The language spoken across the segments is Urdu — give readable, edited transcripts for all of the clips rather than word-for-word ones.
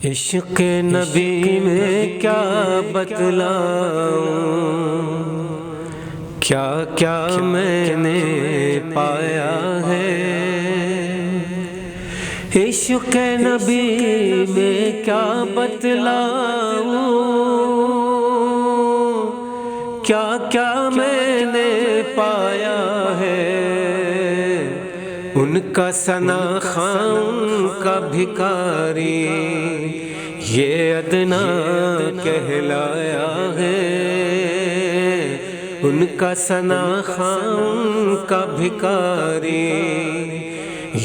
عشق نبی میں کیا بتلاؤں، کیا کیا میں نے پایا ہے۔ عشق نبی میں کیا بتلاؤں، کیا کیا میں نے پایا ہے۔ ان کا ثنا خواں ان کا بھکاری یہ ادنا کہلایا ہے۔ ان کا ثنا خواں ان کا بھکاری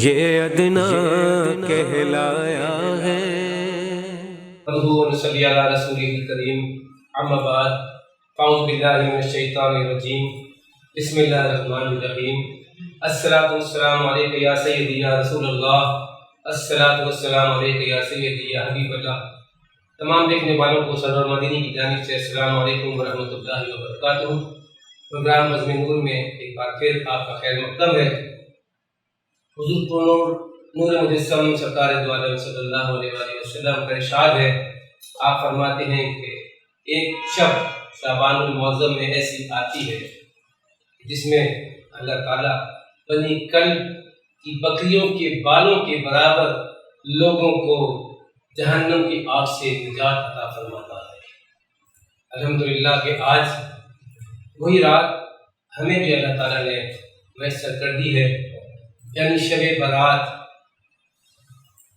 یہ ادنا کہلایا ہے۔ صلی علی رسول کریم، اما بعد، اعوذ باللہ من الشیطان الرجیم، بسم اللہ الرحمن الرحیم۔ الصلاۃ والسلام علیک یا سیدی یا رسول اللہ، الصلاۃ والسلام علیک یا سیدی یا حبیب اللہ۔ تمام دیکھنے والوں کو سرور مدینی کی جانب سے السلام علیکم ورحمۃ اللہ وبرکاتہ۔ پروگرام بزم نور میں ایک بار پھر آپ کا خیر مقدم ہے۔ حضور نور مجسم سرکار دو عالم صلی اللہ علیہ وآلہ وسلم کا ارشاد ہے، آپ فرماتے ہیں کہ ایک شب شعبان المعظم میں ایسی آتی ہے جس میں اللہ تعالیٰ بنی کلب کی بکریوں کے بالوں کے برابر لوگوں کو جہنم کی آگ سے نجات عطا فرماتا ہے۔ الحمدللہ کہ آج وہی رات ہمیں بھی اللہ تعالیٰ نے میسر کر دی ہے، یعنی شب برات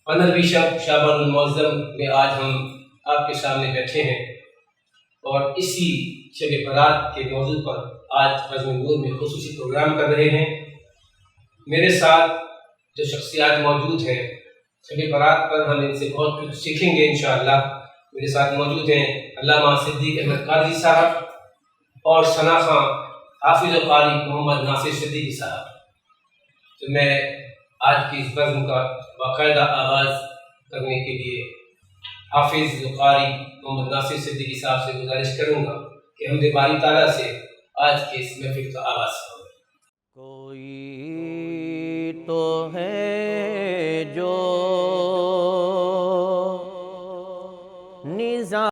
15ویں شب شعبان المعظم میں آج ہم آپ کے سامنے بیٹھے ہیں، اور اسی شب برات کے موضوع پر آج بزم نور میں خصوصی پروگرام کر رہے ہیں۔ میرے ساتھ جو شخصیات موجود ہیں شب برات پر، ہم ان سے بہت کچھ سیکھیں گے انشاءاللہ۔ میرے ساتھ موجود ہیں علامہ صدیق احمد قادری صاحب اور ثنا خواں حافظ و قاری محمد ناصر صدیقی صاحب۔ تو میں آج کی اس بزم کا باقاعدہ آغاز کرنے کے لیے حافظ و قاری محمد ناصر صدیقی صاحب سے گزارش کروں گا کہ ہم باری تعالیٰ سے آج کے اس محفل کا آغاز کریں۔ کوئی تو ہے جو نظام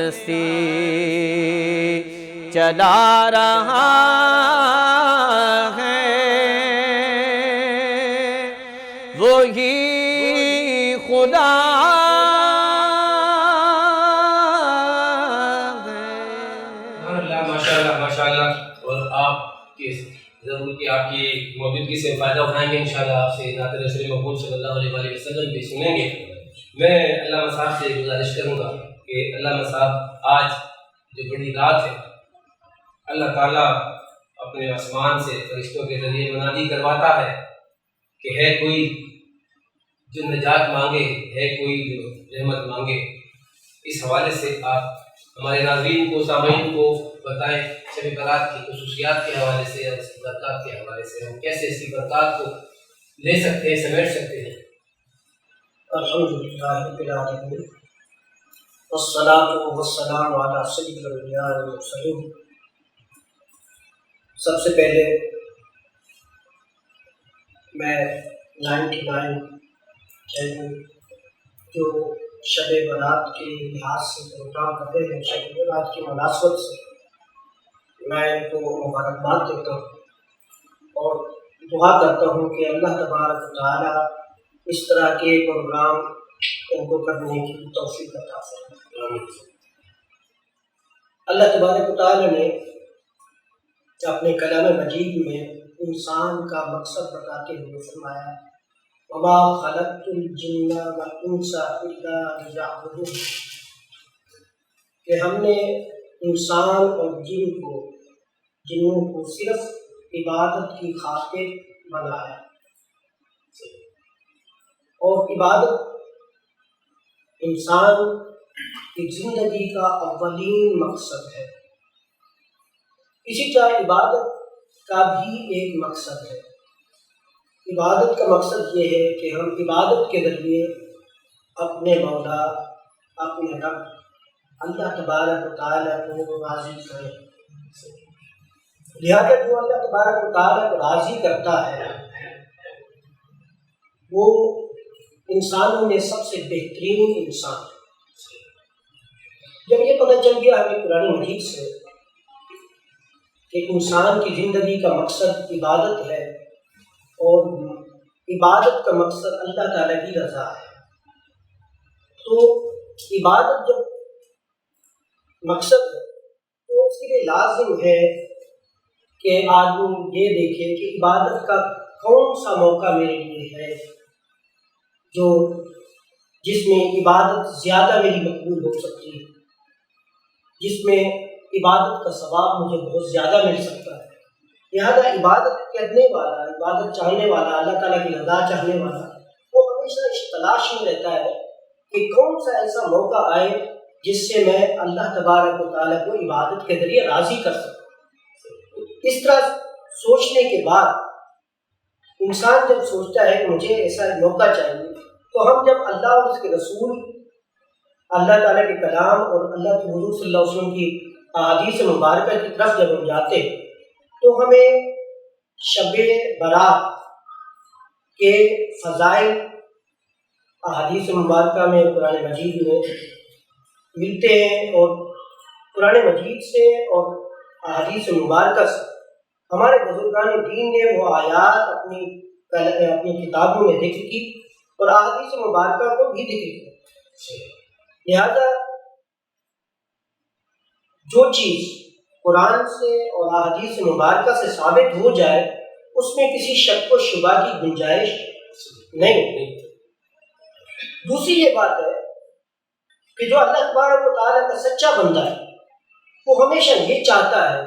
ہستی چلا رہا ہے، وہی خدا ماشاءاللہ. اور آپ کی ضرور کہ آپ کی موجودگی سے فائدہ اٹھائیں گے انشاءاللہ. آپ سے نعت رسول مقبول صلی اللہ علیہ وآلہ وسلم بھی سنیں گے. میں علامہ صاحب سے گزارش کروں گا کہ علامہ صاحب آج جو بڑی رات ہے، اللہ تعالیٰ اپنے آسمان سے فرشتوں کے ذریعے منادی کرواتا ہے کہ ہے کوئی جو نجات مانگے، ہے کوئی جو رحمت مانگے. اس حوالے سے آپ ہمارے ناظرین کو، سامعین کو بتائیں شب برات کی خصوصیات کے حوالے سے اور اس کی برکات کے حوالے سے ہم کیسے اس کی برکات کو لے سکتے ہیں، سمیٹ سکتے ہیں. الحمدللہ رب العالمین والصلاة والسلام علی سید الانبیاء والمرسلین. سب سے پہلے میں 99 چینل جو شب برات کے لحاظ سے پروگرام کرتے ہیں، شب برات کی مناسبت سے میں ان کو مبارکباد دیتا ہوں اور دعا کرتا ہوں کہ اللہ تبارک و تعالیٰ اس طرح کے پروگرام ان کو کرنے کی توفیق عطا فرمائے. اللہ تبارک و تعالیٰ نے اپنے کلام مجید میں انسان کا مقصد بتاتے ہوئے فرمایا وَمَا خَلَقْتُ الْجِنَّ وَالْإِنسَ إِلَّا لِيَعْبُدُونِ، کہ ہم نے انسان اور جنوں کو صرف عبادت کی خاطر بنایا. اور عبادت انسان کی زندگی کا اولین مقصد ہے. اسی طرح عبادت کا بھی ایک مقصد ہے. عبادت کا مقصد یہ ہے کہ ہم عبادت کے ذریعے اپنے مولا، اپنے رب اللہ تبارک و تعالیٰ کو راضی کریں. لہذا جو اللہ تبارک و تعالیٰ کو راضی کرتا ہے وہ انسانوں میں سب سے بہترین انسان ہے. جب یہ پتہ چل گیا ہمیں قرآن مجید سے کہ انسان کی زندگی کا مقصد عبادت ہے اور عبادت کا مقصد اللہ تعالیٰ کی رضا ہے، تو عبادت جب مقصد ہے تو اس کے لیے لازم ہے کہ آدمی یہ دیکھے کہ عبادت کا کون سا موقع میرے لیے ہے جس میں عبادت زیادہ میری مقبول ہو سکتی ہے، جس میں عبادت کا ثواب مجھے بہت زیادہ مل سکتا ہے. لہذا عبادت کرنے والا، عبادت چاہنے والا، اللہ تعالیٰ کی رضا چاہنے والا وہ ہمیشہ اس تلاش میں رہتا ہے کہ کون سا ایسا موقع آئے جس سے میں اللہ تبارک و تعالیٰ کو عبادت کے ذریعے راضی کر سکوں. اس طرح سوچنے کے بعد انسان جب سوچتا ہے کہ مجھے ایسا موقع چاہیے، تو ہم جب اللہ اور اس کے رسول، اللہ تعالیٰ کے کلام اور اللہ کے حضور صلی اللہ علیہ وسلم کی احادیث مبارکہ کی طرف جب ہم جاتے ہیں تو ہمیں شب برات کے فضائل احادیث مبارکہ میں، قرآن مجید میں ملتے ہیں. اور قرآن مجید سے اور احادیث مبارکہ سے ہمارے بزرگان دین نے وہ آیات اپنی کتابوں میں ذکر کی اور احادیث مبارکہ کو بھی ذکر کیا. لہذا جو چیز قرآن سے اور احادیث مبارکہ سے ثابت ہو جائے اس میں کسی شک و شبہ کی گنجائش نہیں. دوسری یہ بات ہے کہ جو اللہ تبارک و تعالیٰ کا سچا بندہ ہے وہ ہمیشہ یہ چاہتا ہے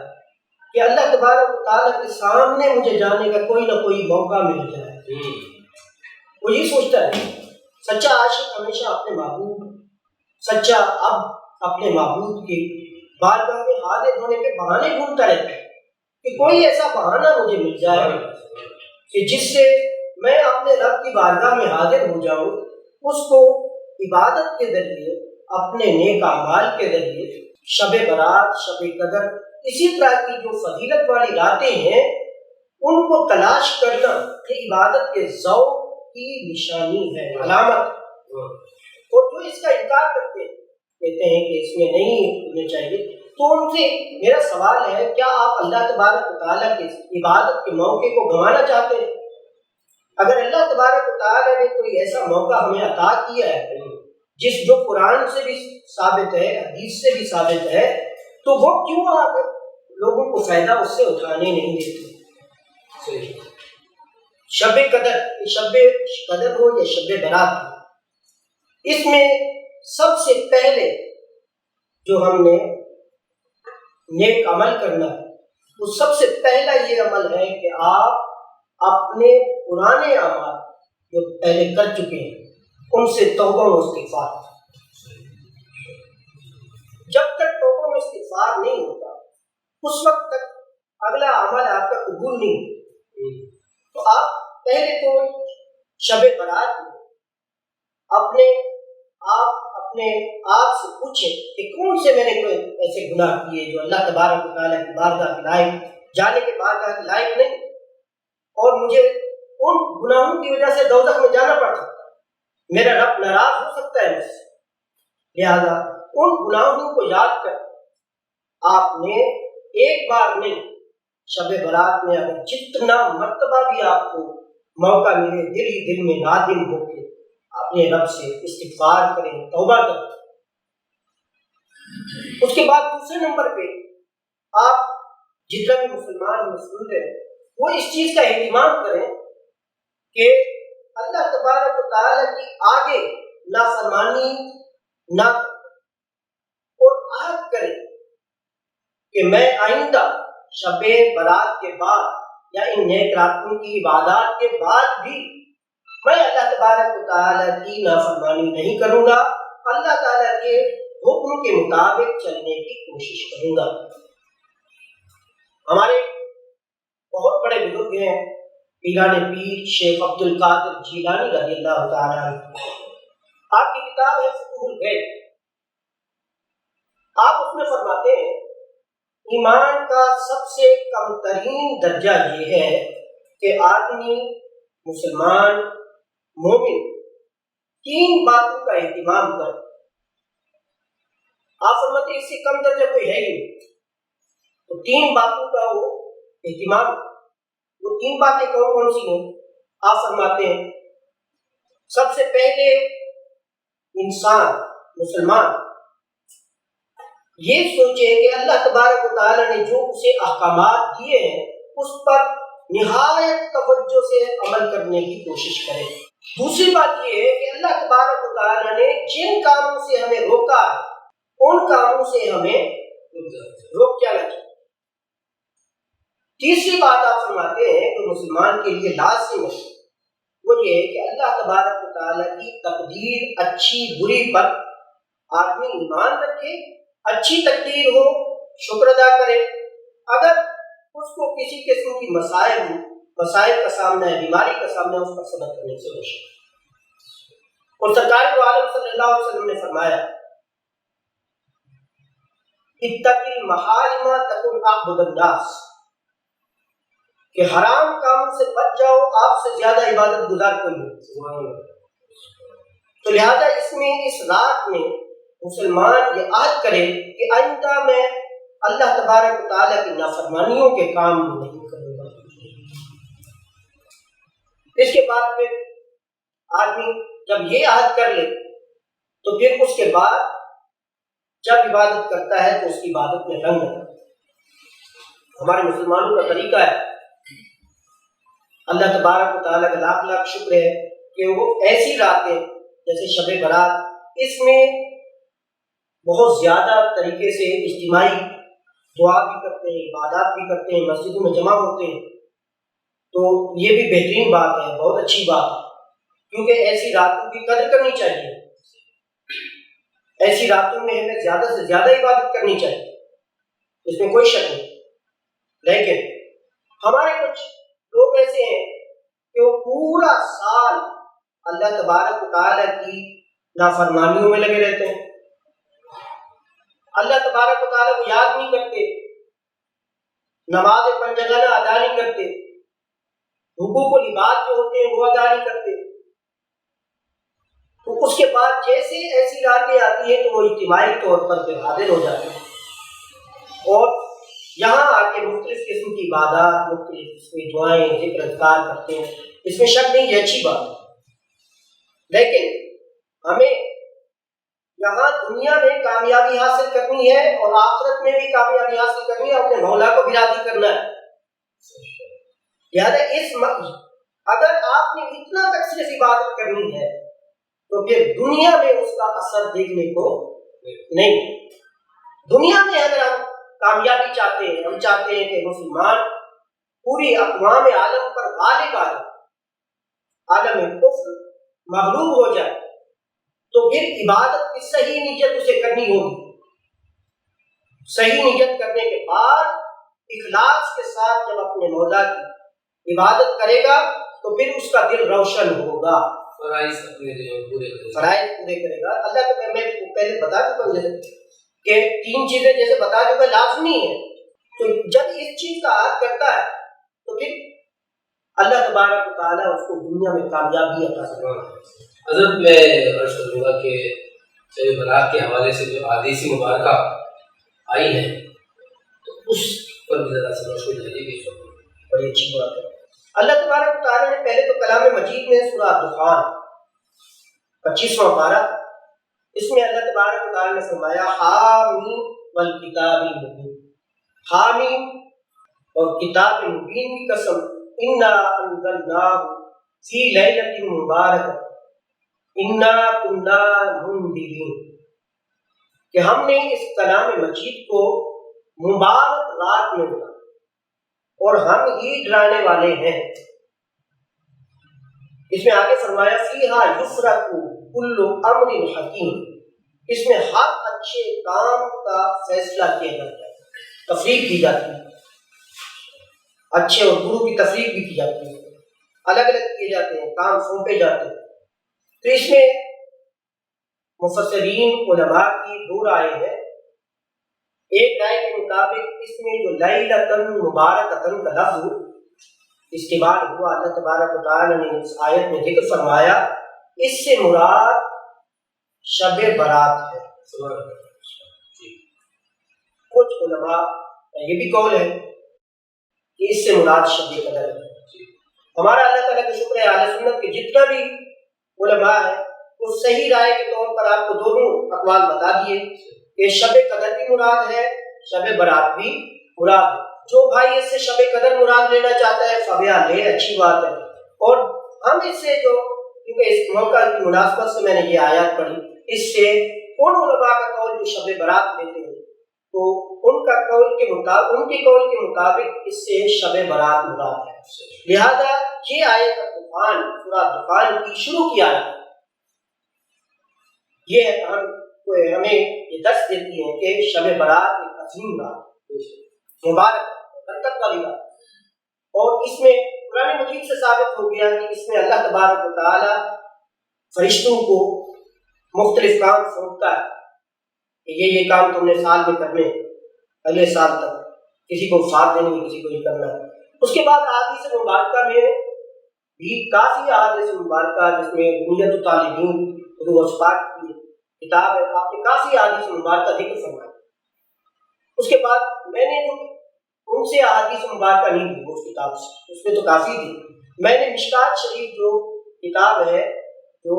کہ اللہ تبارک و تعالیٰ کے سامنے مجھے جانے کا کوئی نہ کوئی موقع مل جائے. وہ یہ سوچتا ہے. سچا عاشق ہمیشہ اپنے معبود، سچا اب اپنے معبود کے بارگاہ میں حاضر ہونے کے بہانے ڈھونڈتا رہتا ہے کہ کوئی ایسا بہانہ مجھے مل جائے کہ جس سے میں اپنے رب کی بارگاہ میں حاضر ہو جاؤں. اس کو عبادت کے ذریعے، اپنے نیک اعمال کے ذریعے، شب برات، شب قدر، اسی طرح کی جو فضیلت والی راتیں ہیں ان کو تلاش کرنا یہ عبادت کے ذوق کی نشانی ہے، علامت. اور جو اس کا انکار کرتے ہیں کہتے ہیں کہ اس میں نہیں ہونے چاہیے، تو ان سے میرا سوال ہے کیا آپ اللہ تبارک و تعالیٰ کی عبادت کے موقع کو گنوانا چاہتے ہیں؟ اگر اللہ تبارک و تعالیٰ نے کوئی ایسا موقع ہمیں عطا کیا ہے جو قرآن سے بھی ثابت ہے، حدیث سے بھی ثابت ہے، تو وہ کیوں آپ لوگوں کو فائدہ اس سے اٹھانے نہیں دیتے؟ شب قدر ہو یا شب برات ہو، اس میں سب سے پہلے جو ہم نے نیک عمل کرنا ہے وہ سب سے پہلا یہ عمل ہے کہ آپ اپنے پرانے اعمال جو پہلے کر چکے ہیں ان سے توبہ و استغفار۔ جب تک توبہ و استغفار نہیں ہوتا اس وقت تک اگلا عمل آپ کا قبول نہیں ہوتا۔ تو آپ پہلے تو شب برات میں اپنے آپ سے پوچھیں کہ کون سے میں نے کوئی ایسے گناہ کیے جو اللہ تبارک و تعالیٰ کی بارگاہ کے لائق، جانے کے بارگاہ کے لائق نہیں، اور مجھے ان گناہوں کی وجہ سے دوزخ میں جانا پڑ سکتا ہے، میرا رب ناراض ہو سکتا ہے مجھ سے۔ لہذا ان گناہوں کو یاد کر آپ نے ایک بار نہیں، شب برات میں اگر جتنا مرتبہ بھی آپ کو موقع ملے دل ہی دل میں نادم ہو کے اپنے رب سے استغفار کریں، توبہ کریں۔ اس کے بعد دوسرے نمبر پہ آپ جتنا بھی مسلمان مسلم ہیں وہ اس چیز کا اہتمام کریں کہ اللہ تبارک و تعالیٰ کی آگے نافرمانی نہ اور عہد کریں کہ میں آئندہ شب برات کے بعد یا ان نیک راتوں کی عبادات کے بعد بھی میں اللہ تبارک و تعالیٰ کی نافرمانی نہیں کروں گا، اللہ تعالیٰ کے حکم کے مطابق چلنے کی کوشش کروں گا۔ ہمارے بہت بڑے بزرگ ہیں پیران پیر شیخ عبد القادر جیلانی رضی اللہ تعالیٰ عنہ، آپ کی کتاب ہے فتوح الغیب، آپ اس میں فرماتے ہیں ایمان کا سب سے کم ترین درجہ یہ ہے کہ آدمی مسلمان مومن تین باتوں کا اہتمام کر۔ آپ فرماتے ہیں اس سے کم درجہ کوئی ہے ہی نہیں، تو تین باتوں کا وہ اہتمام، وہ تین باتیں کون سی ہیں؟ آپ فرماتے ہیں سب سے پہلے انسان مسلمان یہ سوچے کہ اللہ تبارک و تعالیٰ نے جو اسے احکامات دیے ہیں اس پر نہایت توجہ سے عمل کرنے کی کوشش کرے۔ دوسری بات یہ ہے کہ اللہ تبارک و تعالیٰ نے جن کاموں سے ہمیں روکا ہے ان کاموں سے ہمیں روک جانا چاہیے۔ تیسری بات آپ فرماتے ہیں کہ مسلمان کے لیے لازم ہے وہ یہ ہے کہ اللہ تبارک و تعالیٰ کی تقدیر اچھی بری پر آدمی ایمان رکھے، اچھی تقدیر ہو شکر ادا کرے، اگر اس کو کسی قسم کی مسائل کا سامنا ہے، بیماری کا سامنا ہے، اس پر صبر کرنے سے روشن۔ اور سرکار دو عالم صلی اللہ علیہ وسلم نے فرمایا اتق المحارم تکن اعبد الناس، کہ حرام کام سے بچ جاؤ، آپ سے زیادہ عبادت گزار کوئی نہیں۔ تو لہذا اس میں اس رات میں مسلمان یہ عہد کرے کہ آئندہ میں اللہ تبارک و تعالیٰ کی نافرمانیوں کے کام نہیں کروں گا۔ اس کے بعد پھر آدمی جب یہ عہد کر لے تو پھر اس کے بعد جب عبادت کرتا ہے تو اس کی عبادت میں رنگ ہے۔ ہمارے مسلمانوں کا طریقہ ہے، اللہ تبارک و تعالیٰ کا لاکھ لاکھ شکر ہے کہ وہ ایسی راتیں جیسے شب برات، اس میں بہت زیادہ طریقے سے اجتماعی دعا بھی کرتے ہیں، عبادات بھی کرتے ہیں، مسجدوں میں جمع ہوتے ہیں، تو یہ بھی بہترین بات ہے، بہت اچھی بات ہے، کیونکہ ایسی راتوں کی قدر کرنی چاہیے، ایسی راتوں میں ہمیں زیادہ سے زیادہ عبادت کرنی چاہیے، اس میں کوئی شک نہیں۔ لیکن ہمارے کچھ لوگ ایسے ہیں کہ وہ پورا سال اللہ تبارک و تعالیٰ کی نافرمانیوں میں لگے رہتے ہیں، اللہ تبارک و تعالیٰ کو یاد نہیں کرتے، نماز پنجگانہ ادا نہیں کرتے، حقوق و لباس جو ہوتے ہیں وہ ادا نہیں کرتے، تو اس کے بعد جیسے ایسی راتیں آتی ہیں تو وہ اجتماعی طور پر پھر حاضر ہو جاتے ہیں اور یہاں آ کے مختلف قسم کی عبادات، مختلف قسم کی دعائیں، ذکر اذکار کرتے ہیں. اس میں شک نہیں، یہ اچھی بات ہے، لیکن ہمیں یہاں دنیا میں کامیابی حاصل کرنی ہے اور آخرت میں بھی کامیابی حاصل کرنی ہے، اپنے مولا کو بھی راضی کرنا ہے. لہٰذا اگر آپ نے اتنا تک صرف عبادت کرنی ہے تو پھر دنیا میں اس کا اثر دیکھنے کو نہیں. دنیا میں اگر ہم کامیابی چاہتے ہیں، ہم چاہتے ہیں کہ مسلمان پوری اقوام عالم پر غالب آ جائے، عالم کفر مغلوب ہو جائے، تو پھر عبادت کی صحیح نیت اسے کرنی ہوگی. صحیح نیت کرنے کے بعد اخلاص کے ساتھ جب اپنے مولا کی عبادت کرے گا تو پھر اس کا دل روشن ہوگا، فرائض پورے کرے گا. اللہ کو میں پہلے بتا چکا ہوں جیسے کہ 3 چیزیں جیسے بتا چکا لازمی ہے، تو جب اس چیز کا عہد کرتا ہے تو پھر اللہ تبارک و تعالیٰ اس کو دنیا میں کامیابی عطا کرے گا. حضرت میں عرض کروں گا کہ شب برات کے حوالے سے جو احادیث مبارکہ آئی ہیں تو اس پر بھی ذرا سے روشنی ڈالیے گی. بڑی اچھی بات ہے. اللہ تبارک و تعالیٰ نے پہلے تو کلام مجید میں سورہ دخان 25واں پارہ، اس میں اللہ تبارک و تعالیٰ نے فرمایا حامیم والکتاب المبین. حامیم اور کتاب مبین کی قسم، انا انزلناہ فی لیلۃ مبارکہ انا کنا منذرین، کہ ہم نے اس کلام مجید کو مبارک رات میں اتارا اور ہم ہی ڈرانے والے ہیں. اس میں آگے فرمایا فیہا یفرق کل امر حکیم، اس میں ہر اچھے کام کا فیصلہ کیا جاتا ہے، تفریق کی جاتی ہے، اچھے اور برے کی تفریق بھی کی جاتی ہے، الگ الگ کیے جاتے ہیں، کام سونپے جاتے ہیں. تو اس میں مفسرین علماء کی 2 رائے ہیں. ایک رائے کے مطابق اس میں جو لیلۃ مبارکۃ کا لفظ استعمال ہوا، اللہ تبارک و تعالیٰ نے اس آیت میں ذکر فرمایا، اس سے مراد شب برات ہے. کچھ علماء یہ بھی قول ہے کہ اس سے مراد شب قدر ہے. ہمارا اللہ تعالیٰ کا شکر ہے اہل سنت کے جتنا بھی علماء ہے وہ صحیح رائے کے طور پر آپ کو دونوں اقوال بتا دیے کہ شب قدر بھی مراد ہے، شب برات بھی مراد ہے. جو بھائی اس سے شب قدر مراد لینا چاہتا ہے فبیا لے، اچھی بات ہے. اور ہم اس سے جو، کیونکہ اس موقع کی مناسبت سے میں نے یہ آیات پڑھی، اس سے ان علماء کا قول جو شب برات لیتے ہیں تو ان کا قول کے مطابق، ان کے قول کے مطابق اس سے شب برات مراد ہے. لہذا یہ آیت دخان، سورہ دخان کی شروع کی آیت، یہ ہمیں یہ درس دیتی ہے کہ شب برات ایک عظیم رات، مبارک برکت والی بات. اور اس میں قرآن مجید سے ثابت ہو گیا کہ اس میں اللہ تبارک و تعالی فرشتوں کو مختلف کام سونپتا ہے کہ یہ کام تم نے سال میں کرنے، اگلے سال تک کسی کو ساتھ دینے کی، کسی کو یہ کرنا ہے. اس کے بعد احادیث مبارکہ میں بھی کافی احادیث مبارکہ، جس میں بنیت الطالبین اردو اسباق کی کتاب ہے، آپ نے کافی احادیث مبارکہ ذکر فرمایا. اس کے بعد میں نے جو ان سے احادیث مبارکہ نہیں دی اس کتاب سے، اس میں تو کافی تھی. میں نے مشکات شریف جو کتاب ہے جو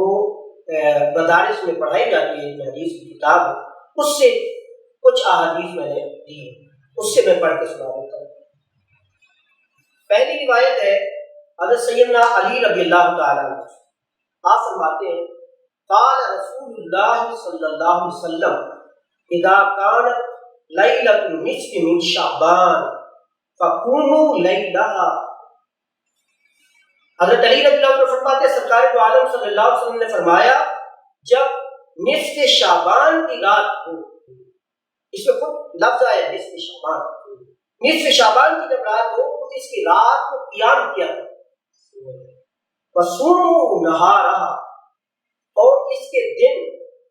مدارس میں پڑھائی جاتی ہے، حدیث کی کتاب ہے، اس سے کچھ احادیث میں نے دی ہے، اس سے میں پڑھ کے سنا دیتا ہوں. پہلی روایت ہے حضرت سیدنا علی رضی اللہ تعالیٰ عنہ، آپ فرماتے ہیں قال رسول اللہ صلی اللہ علیہ وسلم اذا كانت لیلۃ النصف من شعبان فقوموا لیلہا. حضرت علی رضی اللہ عنہ فرماتے ہیں سرکار دو عالم صلی اللہ علیہ وسلم نے فرمایا جب نصف شعبان کی رات ہو، اس میں خود لفظ آیا نصف شعبان، نصف شعبان کی جب رات ہو تو اس کی رات کو قیام کیا کرو، وصوموا نہارہا، اور اس کے دن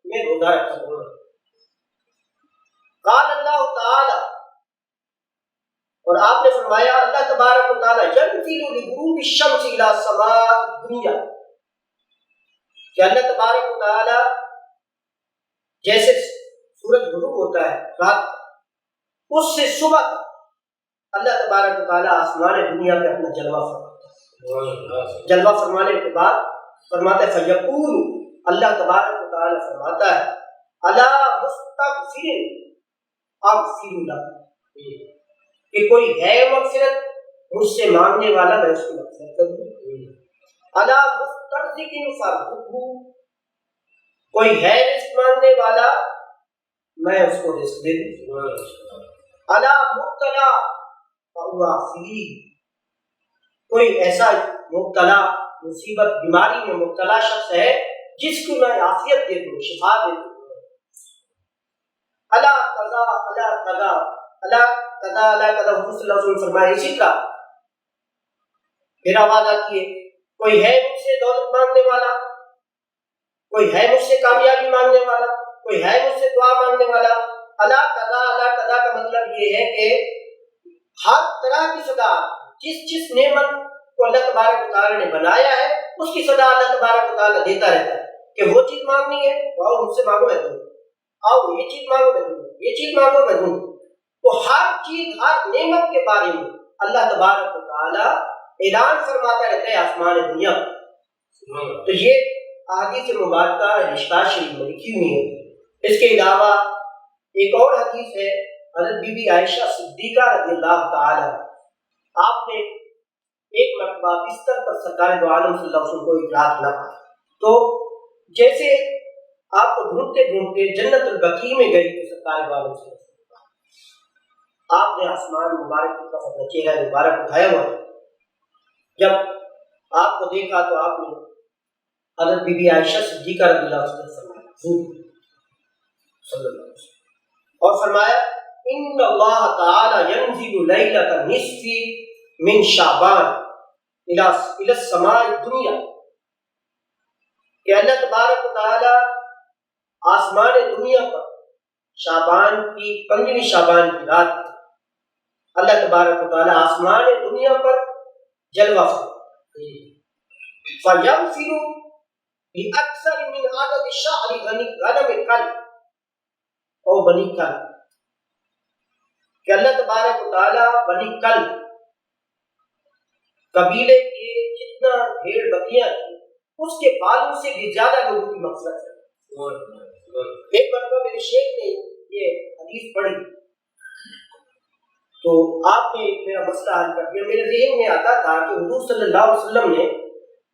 میں روزہ رکھا کرو. قال اللہ تعالی، اور آپ نے فرمایا اللہ تبارک و تعالی ينزل لغروب الشمس الى سماء الدنيا، کہ اللہ تبارک و تعالی جیسے سورج غروب ہوتا ہے رات، اس سے صبح تک اللہ تبارک و تعالی آسمان دنیا پہ اپنا جلوہ فرماتا ہے۔ جلوہ فرمانے کے بعد فرماتا ہے فیقول، اللہ تبارک و تعالی فرماتا ہے الا مستغفر اغفر لہ، کہ کوئی ہے مغفرت مجھ سے مانگنے والا میں اس کی مغفرت کروں۔ الا مسترزق فرزقہ، کوئی ہے رزق مانگنے والا میں اس کو رزق دے دوں۔ الا مبتلا فہو فیہ، کوئی ایسا مبتلا مصیبت بیماری میں مبتلا شخص ہے جس کو میں عافیت دے دوں، شفا دے دوں۔ الا قضا الا قضا الا قضا الا قضا، حضور صلی اللہ علیہ وسلم فرمائے اسی طرح پھر آواز آتی ہے کوئی ہے مجھ سے دولت مانگنے والا، کوئی ہے مجھ سے کامیابی مانگنے والا، کوئی ہے مجھ سے دعا مانگنے والا۔ الا قضا کا مطلب یہ ہے کہ ہر طرح کی صدا، جس نعمت کو اللہ تبارک و تعالی نے بنایا ہے اس کی صدا اللہ تبارک و تعالی دیتا رہتا ہے کہ وہ چیز مانگنی ہے وہ مجھ سے مانگو میں دوں، آؤ یہ چیز مانگو میں دوں، یہ چیز مانگو میں دوں۔ تو ہر چیز ہر نعمت کے بارے میں اللہ تبارک و تعالی اعلان فرماتا رہتا ہے آسمان دنیا۔ تو یہ احادیث مبارکہ مشکوٰۃ شریف میں لکھی ہوئی ہے۔ اس کے علاوہ ایک اور حدیث ہے حضرت بی بی عائشہ صدیقہ رضی اللہ تعالی عنہا، آپ نے ایک مرتبہ بستر پر سرکار دو عالم صلی اللہ علیہ وسلم کو ایک رات نہ پایا، تو جیسے آپ کو ڈھونڈتے ڈھونڈتے جنت البقیع میں گئی تو سرکار دو عالم صلی اللہ علیہ وسلم، آپ نے آسمان مبارک کی طرف اپنا چہرہ مبارک اٹھایا ہوا، جب آپ کو دیکھا تو آپ نے حضرت بی بی عائشہ صدیقہ رضی اللہ عنہا سے فرمایا صلی اللہ علیہ وسلم، اور فرمایا ان اللہ تعالی ینزل لیلۃ النصف من شعبان الی السماء الدنیا، کہ اللہ تبارک و تعالی آسمان دنیا پر شعبان کی 15ویں شعبان کی رات اللہ تبارک و تعالی آسمان دنیا پر جلوہ فیغفر لأکثر من عدد شعر غنم کلب او بنی کلب، کہ اللہ تبارک و تعالی بنی کلب قبیلے کے جتنا بھیڑ بکریاں تھیں اس کے بالوں سے بھی زیادہ لوگوں کی مغفرت ہے۔ ایک مرتبہ میرے شیخ نے یہ حدیث پڑھی تو آپ نے میرا مسئلہ حل کر دیا۔ میرے ذہن میں آتا تھا کہ حضور صلی اللہ علیہ وسلم نے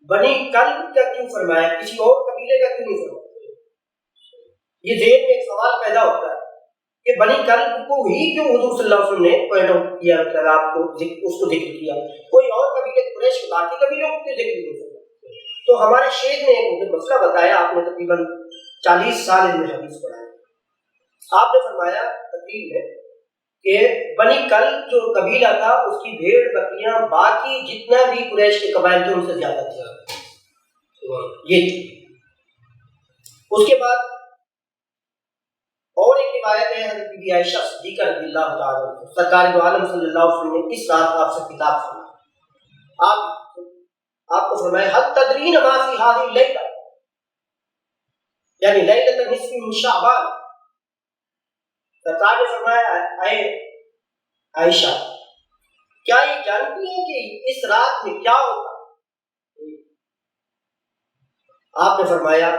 بنی کلب کا کیوں فرمایا، کسی اور قبیلے کا کیوں نہیں فرمایا؟ یہ ذہن میں ایک سوال پیدا ہوتا ہے کہ بنی کلب کو ہی کیوں حضور صلی اللہ علیہ وسلم نے پوائنٹ آؤٹ کیا، مطلب آپ کو اس کو ذکر کیا، کوئی اور قبیلے قریش کے باقی قبیلوں کو کیوں ذکر نہیں کرا؟ تو ہمارے شیخ نے مجھے مسئلہ بتایا، آپ نے تقریباً 40 سال ان میں حدیث پڑھایا۔ آپ نے فرمایا تقریر میں کہ بنی کلب جو قبیلہ تھا اس کی بھیڑ بکریاں باقی جتنا بھی قریش کے قبائل تھے ان سے زیادہ تھے، یہ تھی۔ اس کے بعد اور ایک روایت ہے حضرت بی بی عائشہ صدیقہ رضی اللہ تعالیٰ عنہ، سرکار دو عالم صلی اللہ علیہ وسلم نے اس رات آپ سے خطاب فرمایا، آپ کو فرمایا حل تدرین ما فی هذه اللیلہ، یعنی لیلۃ النصف من شعبان۔ سرکار نے فرمایا اے عائشہ کیا یہ جانتی ہیں کہ اس رات میں کیا ہوگا؟ آپ نے فرمایا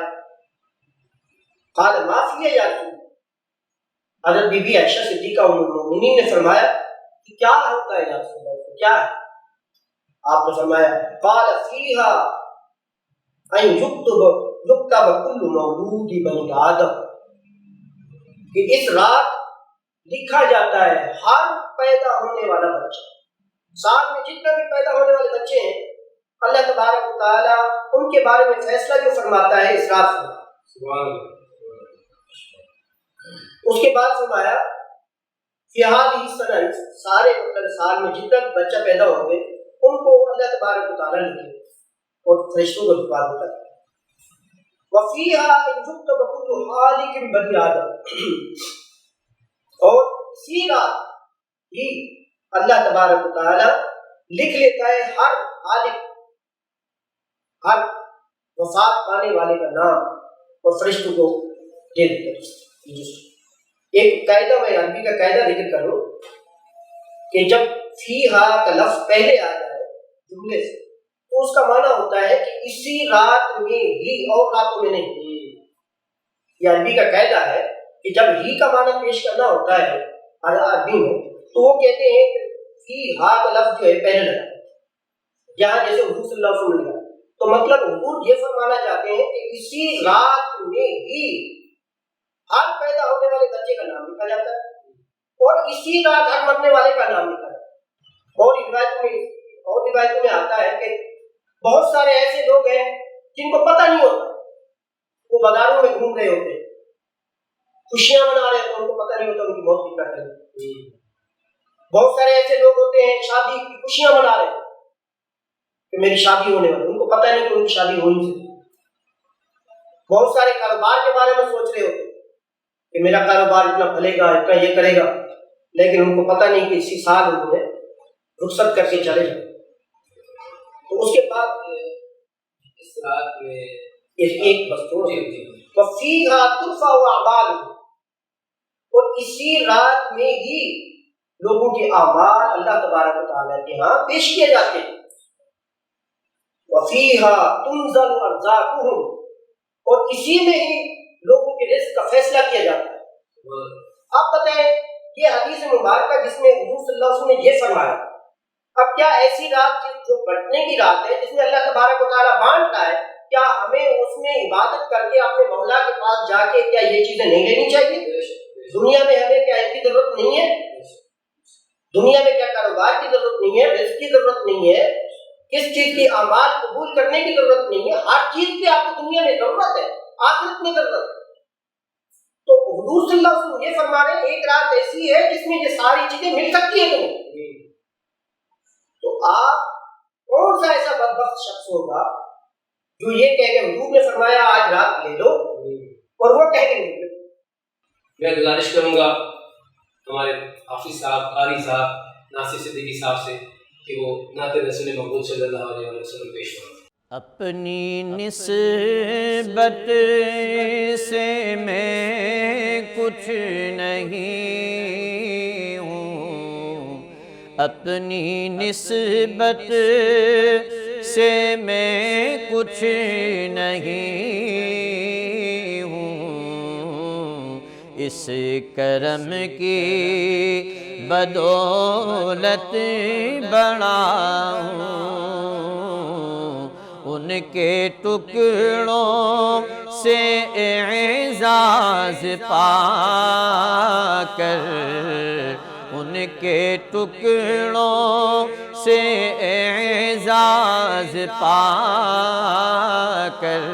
قال ما فی یا رسول، حضرت بی بی عائشہ صدیقہ ام المؤمنین نے فرمایا کہ کیا ہوتا ہے یا رسول اللہ، کیا ہے؟ آپ نے فرمایا قال فیہا ان یکتب کل مولود بنی آدم، کہ اس رات لکھا جاتا ہے ہر پیدا ہونے والا بچہ، سال میں جتنا بھی پیدا ہونے والے بچے ہیں اللہ تبارک و تعالیٰ ان کے بارے میں فیصلہ جو فرماتا ہے اس رات میں۔ اس کے بعد فرمایا فی هذه السنہ، سارے مطلب سال میں جتنا بچہ پیدا ہوں گے ان کو اللہ تبارک و تعالیٰ لکھے اور فرشتوں کو دکھا دیتا ہے۔ وفیہا یکتب کل خالق بنی آدم، اور اسی رات ہی اللہ تبارک و تعالیٰ لکھ لیتا ہے ہر خالق، ہر وفات پانے والے کا نام اور فرشتوں کو دے دیتے۔ ایک قاعدہ میں عربی کا قاعدہ ذکر کروں کہ جب فیہا کا لفظ پہلے آ جائے جملے سے تو اس کا معنی ہوتا ہے کہ اسی رات میں ہی، اور راتوں میں نہیں۔ یہ عربی کا قاعدہ ہے کہ جب ہی کا معنی پیش کرنا ہوتا ہے عربی میں تو وہ کہتے ہیں کہ فیہا کا لفظ جو ہے پہلے لگا، جہاں جیسے حضور صلی اللہ علیہ وسلم نے، تو مطلب حضور یہ فرمانا چاہتے ہیں کہ اسی رات میں ہی ہر پیدا ہونے والے بچے کا نام لکھا جاتا ہے اور اسی رات ہر مرنے والے کا نام لکھا جاتا ہے۔ اور روایتوں میں آتا ہے کہ بہت سارے ایسے لوگ ہیں جن کو پتہ نہیں ہوتا، وہ بازاروں میں گھوم رہے ہوتے ہیں، خوشیاں منا رہے ہوتے ہیں، ان کو پتہ نہیں ہوتا ان کی موت کتنا ٹائم۔ بہت سارے ایسے لوگ ہوتے ہیں شادی کی خوشیاں منا رہے ہیں کہ میری شادی ہونے والی، ان کو پتہ نہیں کہ ان کی شادی ہو نہیں سکتی۔ بہت سارے کاروبار کے بارے میں سوچ رہے ہوتے ہیں کہ میرا کاروبار اتنا پھلے گا، اتنا یہ کرے گا، لیکن ان کو پتہ نہیں کہ اسی سال انہوں نے رخصت کر کے چلے جائیں۔ تو اس کے بعد اس رات میں ایک بس وَفِيهَا تُرْفَعُ أَعْمَالُهُمْ، اور اسی رات میں ہی لوگوں کے اعمال اللہ تبارک و تعالیٰ کے ہاں پیش کیے جاتے ہیں۔ وَفِيهَا تُنزَلُ أَرْزَاقُهُمْ، اور اسی میں ہی لوگوں کے رزق کا فیصلہ کیا جاتا ہے۔ آپ بتائیں یہ حدیث مبارکہ جس میں حضور صلی اللہ علیہ وسلم نے یہ فرمایا، اب کیا ایسی رات جو بٹنے کی رات ہے جس میں اللہ تبارک و تعالیٰ بانٹتا ہے، کیا ہمیں اس میں عبادت کر کے اپنے مولا کے پاس جا کے کیا یہ چیزیں نہیں لینی چاہیے؟ دنیا میں ہمیں کیا ان کی ضرورت نہیں ہے؟ دنیا میں کیا کاروبار کی ضرورت نہیں ہے، رزق کی ضرورت نہیں ہے، کس چیز کی اعمال قبول کرنے کی ضرورت نہیں ہے؟ ہر چیز کی آپ کو دنیا میں ضرورت ہے، آخرت میں ضرورت ہے۔ تو حضور صلی اللہ علیہ وسلم یہ فرما رہے ہیں ایک رات ایسی ہے جس میں یہ ساری چیزیں مل سکتی ہیں تمہیں۔ تو آپ کون سا ایسا بدبخت شخص ہوگا جو یہ کہہ کہ حضور نے فرمایا آج رات لے لو اور وہ کہہ کے نہیں لو۔ میں گزارش کروں گا ہمارے حافظ صاحب، قاری صاحب، ناصر صدیقی صاحب سے کہ وہ نعت رسول مقبول صلی اللہ علیہ وسلم پیش کریں۔ اپنی نسبت سے میں کچھ نہیں ہوں، اپنی نسبت سے میں کچھ نہیں ہوں، اس کرم کی بدولت بڑا ہوں، ان کے ٹکڑوں سے اعزاز پا کر، ان کے ٹکڑوں سے اعزاز پا کر،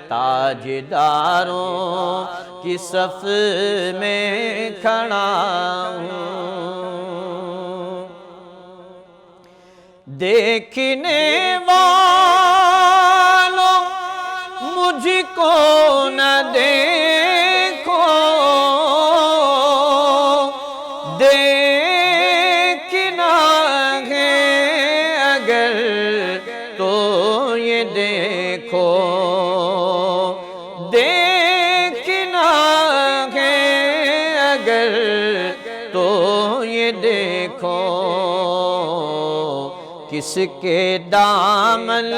تاجداروں کی صف میں کھڑا ہوں، دیکھنے والوں مجھ کو نہ دیکھو، دیکھنا ہے اگر تو یہ دیکھو، دیکھنا ہے اگر تو یہ دیکھو، کس کے دامن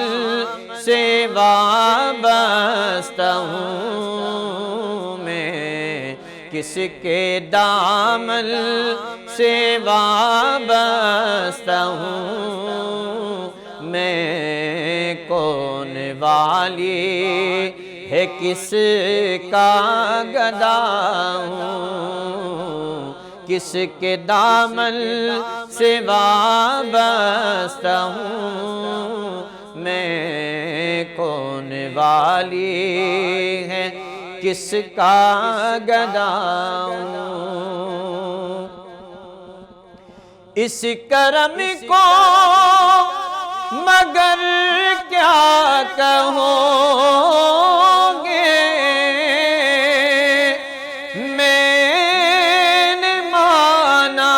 سے وابستہ ہوں میں، کس کے دامن سے وابستہ ہوں میں، کون والی ہے کس کا گدا ہوں، کس کے دامن سے وابستہ ہوں میں، کون والی ہے کس کا گدا ہوں، اس کرم کو مگر کیا کہو گے، میں نے مانا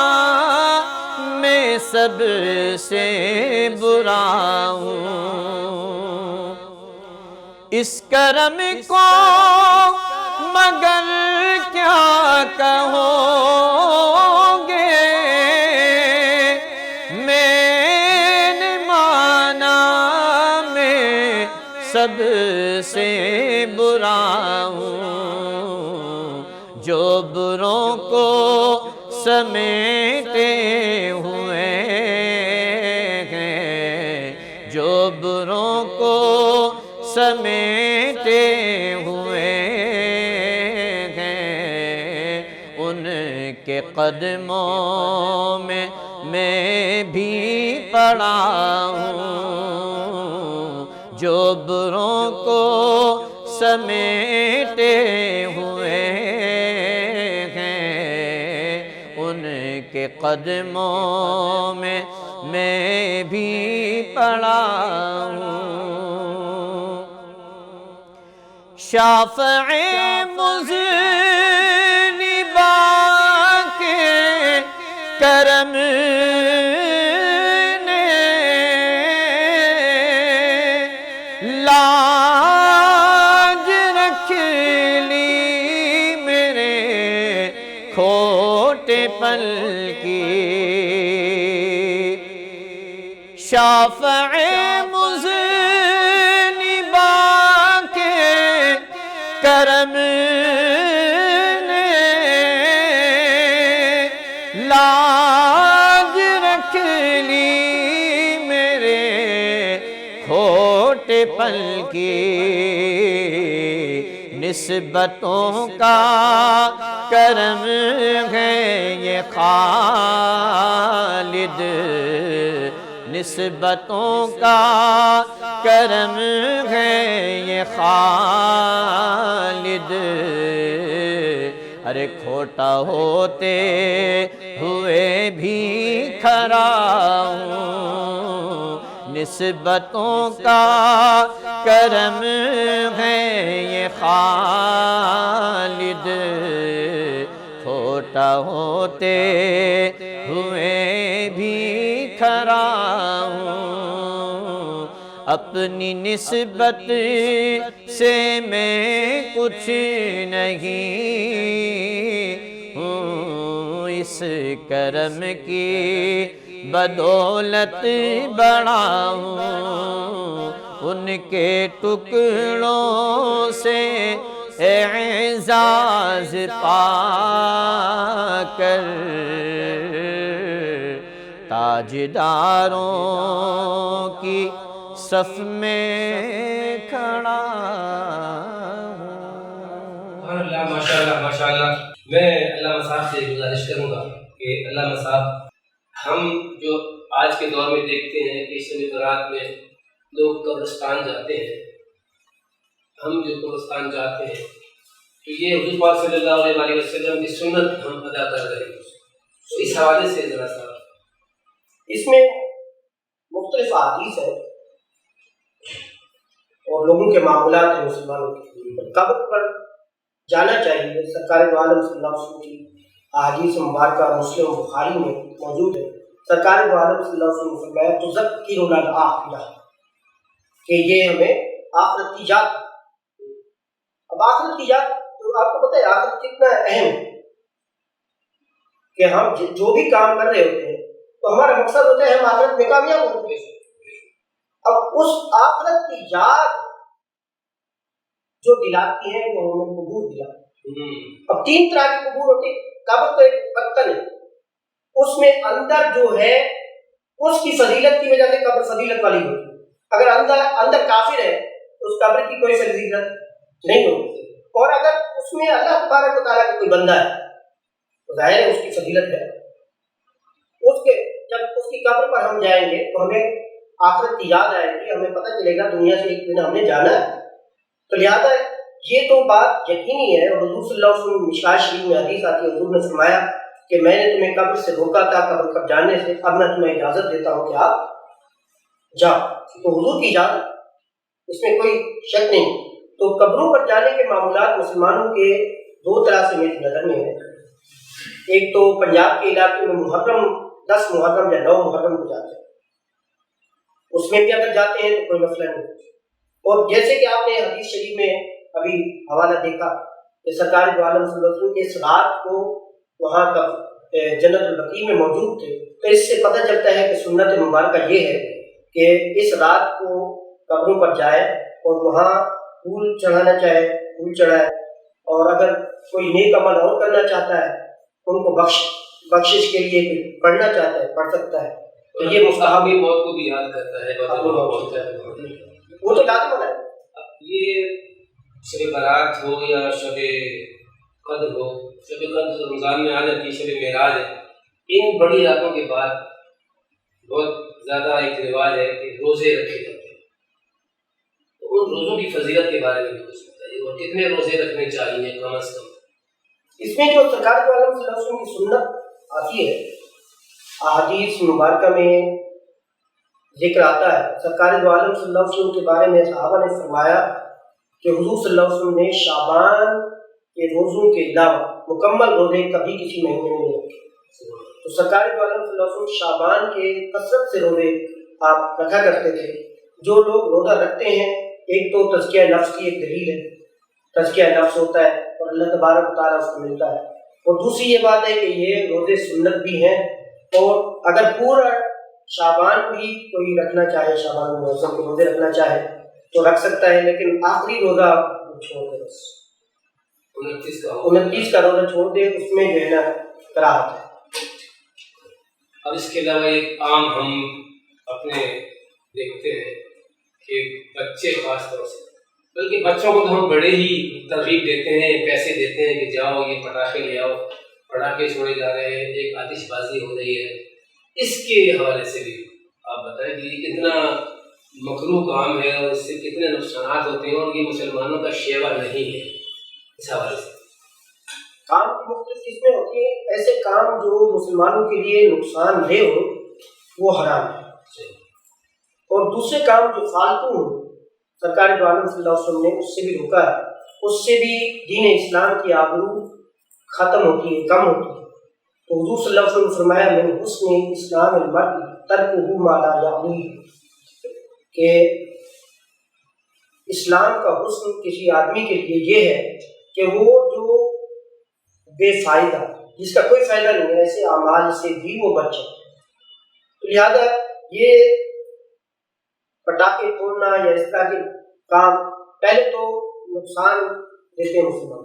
میں سب سے برا ہوں، اس کرم کو مگر کیا کہو گے، میں نے مانا میں سب سے برا ہوں، جو بروں کو سمیٹے ہوئے ہیں، جو بروں کو سمیٹے ہوئے ہیں، ان کے قدموں میں بھی پڑا ہوں، جو بروں کو سمیٹے ہوئے ہیں، ان کے قدموں میں بھی پڑا ہوں۔ شافع مذنبا کے کرم نے لاج رکھ لی میرے کھوٹے پل کی، شافع مذنبا کے کرم نے لاج رکھ لی میرے کھوٹے پل کی، نسبتوں کا کرم ہے یہ خالد، نسبتوں کا کرم ہے یہ خالد، ارے کھوٹا ہوتے ہوئے بھی کھڑا ہوں، نسبتوں کا کرم ہے یہ خالد، کھوٹا ہوتے ہوئے بھی کھڑا ہوں، اپنی نسبت سے میں کچھ نہیں ہوں، اس کرم کی بدولت بڑا ہوں، ان کے ٹکڑوں سے اعزاز پا کر تاجداروں کی صف میں کھڑا ہوں۔ اللہ ماشاءاللہ ماشاءاللہ۔ میں علامہ صاحب سے گزارش کروں گا کہ علامہ صاحب، ہم جو آج کے دور میں دیکھتے ہیں کہ شب برات میں لوگ قبرستان جاتے ہیں، ہم جو قبرستان جاتے ہیں تو یہ حضور پاک صلی اللہ علیہ وسلم کی سنت ہم ادا کر رہے ہیں، تو اس حوالے سے ذرا سا۔ اس میں مختلف احادیث ہیں اور لوگوں کے معاملات ہیں مسلمانوں کے، قبر پر جانا چاہیے۔ سرکار دو عالم صلی اللہ علیہ وسلم کی احادیث مبارکہ مسلم و بخاری میں موجود ہے۔ سرکار دو عالم صلی اللہ علیہ وسلم نے فرمایا تذکرنا الآخرہ، کہ یہ ہمیں آخرت کی یاد۔ اب آخرت کی یاد تو آپ کو پتہ ہے آخرت کتنا اہم ہے، کہ ہم جو بھی کام کر رہے ہوتے ہیں تو ہمارا مقصد ہوتا ہے ہم آخرت میں کامیاب ہوں گے۔ اب اس آخرت کی یاد جو دلاتی ہے وہ ہمیں قبور دلاتی ہے۔ اب تین طرح کی قبور ہوتی ہے۔ قبر تو ایک پتھر ہے، اس میں اندر جو ہے اس کی فضیلت کی وجہ سے قبر فضیلت والی ہوتی ہے۔ اگر اندر کافر ہے تو اس قبر کی کوئی فضیلت نہیں ہوتی، اور اگر اس میں اللہ تبارک و تعالیٰ کا کوئی بندہ ہے تو ظاہر ہے اس کی فضیلت ہے۔ جب اس کی قبر پر ہم جائیں گے تو ہمیں آخرت کی یاد آئے گی، ہمیں پتہ چلے گا دنیا سے ایک دن ہم نے جانا ہے۔ تو لہٰذا یہ تو بات یقینی ہے، اور حضور صلی اللہ علیہ وسلم مشکوٰۃ شریف میں حدیث آتی ہے، حضور نے فرمایا کہ میں نے تمہیں قبر سے روکا تھا قبر پر جانے سے، اب میں تمہیں اجازت دیتا ہوں کہ آپ جاؤ۔ تو حضور کی اجازت، اس میں کوئی شک نہیں۔ تو قبروں پر جانے کے معاملات مسلمانوں کے دو طرح سے میری نظر میں ہیں۔ ایک تو پنجاب کے علاقے میں محرم 10 محرم یا 9 محرم کو جاتے ہیں، اس میں بھی اگر جاتے ہیں تو کوئی مسئلہ نہیں، اور جیسے کہ آپ نے حدیث شریف میں ابھی حوالہ دیکھا کہ سرکار دو عالم صلی اللہ علیہ وسلم اس رات کو وہاں تک جنت البقیع میں موجود تھے، تو اس سے پتہ چلتا ہے کہ سنت مبارکہ یہ ہے کہ اس رات کو قبروں پر جائے اور وہاں پھول چڑھانا چاہے پھول چڑھائے، اور اگر کوئی نیک عمل اور کرنا چاہتا ہے ان کو بخشش کے لیے پڑھنا چاہتا ہے پڑھ سکتا ہے، تو یہ مستحبی موت کو بھی یاد کرتا ہے، وہ تو لازم ہے۔ یہ شب برات ہو یا شب قدر ہو، شب قدر تو رمضان میں آ جاتی ہے، شب معراج ہے، ان بڑی راتوں کے بعد بہت زیادہ ایک رواج ہے کہ روزے رکھے جاتے ہیں، تو ان روزوں کی فضیلت کے بارے میں کچھ بتائیے، اور کتنے روزے رکھنے چاہیے کم از کم؟ اس میں جو سرکار دو عالم صلی اللہ علیہ وسلم کی سنت آتی ہے، احادیث مبارکہ میں ذکر آتا ہے، سرکار دو عالم صلی اللہ علیہ وسلم کے بارے میں صحابہ نے فرمایا کہ حضور صلی اللہ علیہ وسلم نے شعبان کے روزوں کے علاوہ مکمل روزے کبھی کسی مہینے میں نہیں رکھے، تو سرکار دو عالم صلی اللہ علیہ وسلم شعبان کے کثرت سے روزے آپ رکھا کرتے تھے۔ جو لوگ روزہ رکھتے ہیں، ایک تو تزکیہ نفس کی ایک دلیل ہے، تزکیہ نفس ہوتا ہے اور اللہ تبارک و تعالیٰ اس کو ملتا ہے، اور دوسری یہ بات ہے کہ یہ روزے سنت بھی ہیں، اور اگر پورا شعبان بھی کوئی رکھنا چاہے، شعبان موسم کے روزے رکھنا چاہے تو رکھ سکتا ہے، لیکن آخری روزہ چھوڑ دے، بس 29 کا روزہ چھوڑ دے، اس میں جو ہے نا کراہت ہے۔ اب اس کے علاوہ ایک عام ہم اپنے دیکھتے ہیں کہ بچے خاص طور سے، بلکہ بچوں کو تو ہم بڑے ہی ترغیب دیتے ہیں، پیسے دیتے ہیں کہ جاؤ یہ پٹاخے لے آؤ، پٹاخے چھوڑے جا رہے ہیں، ایک آتش بازی ہو رہی ہے، اس کے حوالے سے بھی آپ بتائیں کہ یہ کتنا مکروہ کام ہے اور اس سے کتنے نقصانات ہوتے ہیں، اور یہ مسلمانوں کا شیوا نہیں ہے، اس حوالے سے کام کی مختلف قسمیں ہوتی ہیں، ایسے کام جو مسلمانوں کے لیے نقصان دہ ہو وہ حرام ہے، اور دوسرے کام جو فالتو ہوں سرکار دو عالم صلی اللہ علیہ وسلم نے اس سے بھی روکا ہے، اس سے بھی دین اسلام کی آبرو ختم ہوتی ہے، کم ہوتی ہے۔ تو حضور صلی اللہ علیہ وسلم نے فرمایا من حسن اسلام المرء ترکہ ما لا یعنیہ، کہ اسلام کا حسن کسی آدمی کے لیے یہ ہے کہ وہ جو بے فائدہ، جس کا کوئی فائدہ نہیں ہے، ایسے اعمال سے بھی وہ بچے۔ تو لہٰذا یہ پٹاخے توڑنا یا اس طرح کے کام پہلے تو نقصان دیتے ہیں مسلمان،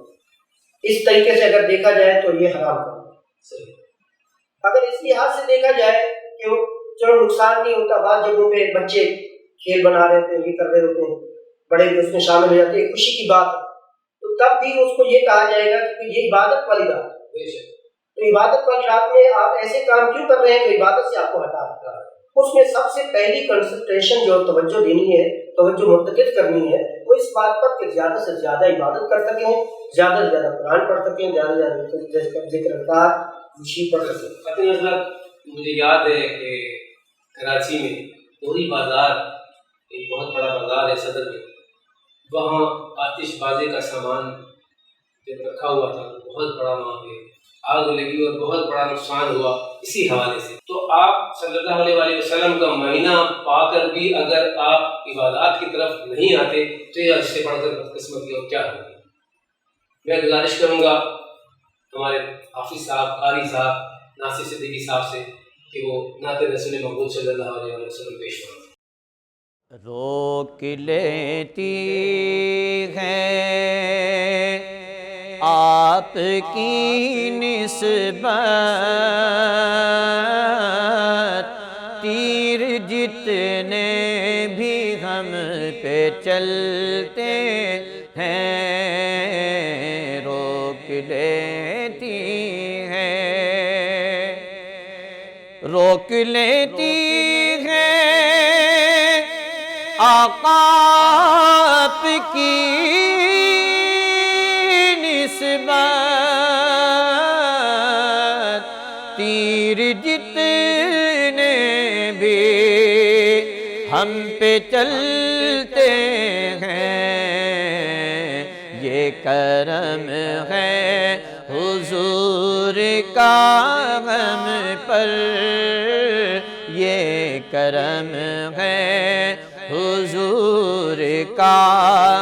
اس طریقے سے اگر دیکھا جائے تو یہ حرام کام ہے۔ اگر اس لحاظ سے دیکھا جائے کہ چلو نقصان نہیں ہوتا، بعض جگہوں پہ بچے کھیل بنا رہے ہوتے ہیں، یہ کر رہے ہوتے ہیں، بڑے بھی اس میں شامل ہو جاتے ہیں، خوشی کی بات ہے، تو تب بھی اس کو یہ کہا جائے گا کہ یہ عبادت والی رات ہے، تو عبادت والی رات میں آپ ایسے کام کیوں کر رہے ہیں جو عبادت سے آپ کو ہٹا دیتا ہے؟ اس میں سب سے پہلی کنسنٹریشن جو توجہ دینی ہے، توجہ مرتکز کرنی ہے، وہ اس بات پر کہ زیادہ سے زیادہ عبادت کر سکیں، زیادہ سے زیادہ قرآن پڑھ سکیں، زیادہ سے زیادہ ذکر اذکار خوشی پڑھ سکیں۔ اپنے حضرت مجھے یاد ہے کہ کراچی میں پوری بازار، ایک بہت بڑا بازار ہے صدر میں، وہاں آتش بازی کا سامان جب رکھا ہوا تھا، بہت بڑا وہاں پہ آگ لگی اور بہت بڑا نقصان ہوا اسی حوالے سے۔ تو آپ صلی اللہ علیہ وسلم کا مہینہ پا کر بھی اگر آپ عبادات کی طرف نہیں آتے تو یہ اس سے بڑھ کر بدقسمتی اور کیا ہوگی۔ میں گزارش کروں گا ہمارے حافظ صاحب، قاری صاحب، ناصر صدیقی صاحب سے کہ وہ نعت رسول مقبول صلی اللہ علیہ وسلم پیش کریں۔ روک لیتی ہے آپ کی نسبت، تیر جتنے بھی ہم پہ چلتے ہیں، روک لیتی ہے، روک لیتی ہے آقا آپ کی نسبت، تیر جتنے بھی ہم پہ چلتے ہیں، یہ کرم ہے حضور کا ہم پر، یہ کرم ہے حضور حضور کا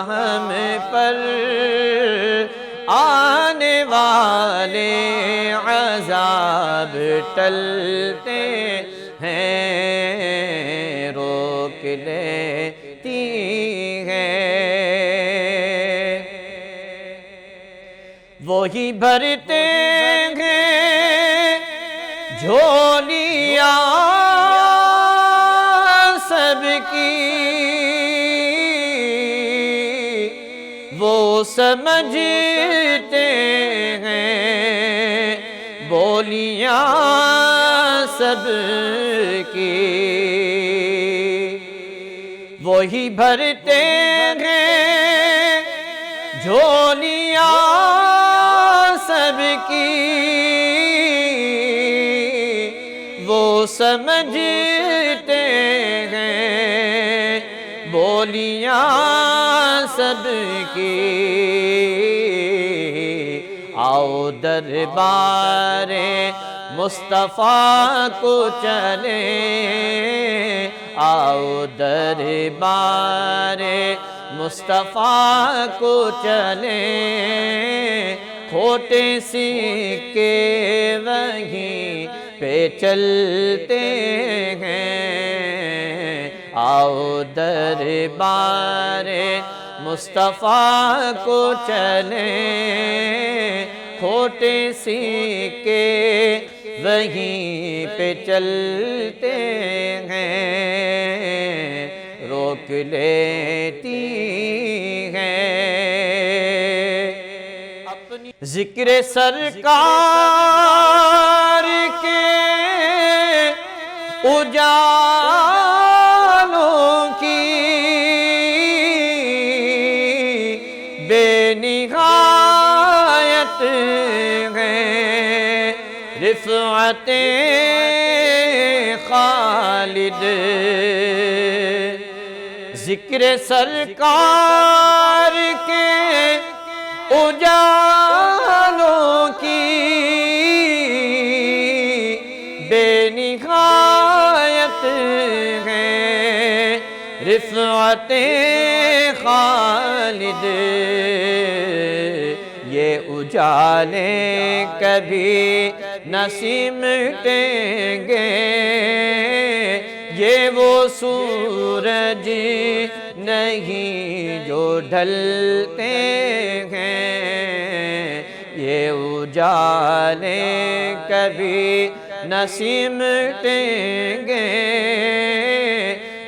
ہم پر آنے والے عذاب ٹلتے ہیں، روک لیتی ہے۔ وہی بھرتے ہیں جھولیاں سب کی، وہ سمجھتے ہیں بولیاں سب کی۔ وہی بھرتے ہیں جھولیاں سب کی، وہ سمجھتے ہیں بولیاں سب کی۔ آؤ دربار مصطفیٰ کو چلیں، آؤ دربار مصطفیٰ کو چلیں، کھوٹے سکے وہیں پہ چلتے ہیں۔ آؤ دربار مصطفیٰ کو چلیں، کھوٹے سکے وہیں پہ چلتے ہیں، روک لیتی ہیں۔ ذکر سرکار کے اجالوں کی بے نہایت ہے رفعت خالد۔ ذکر سرکار کے اجالوں کی بے نہایت ہے رفعت خالد۔ یہ اجالے کبھی نہ سمٹیں گے، یہ وہ سورج نہیں جو ڈھلتے ہیں، یہ اجالے کبھی نہ سمٹیں گے،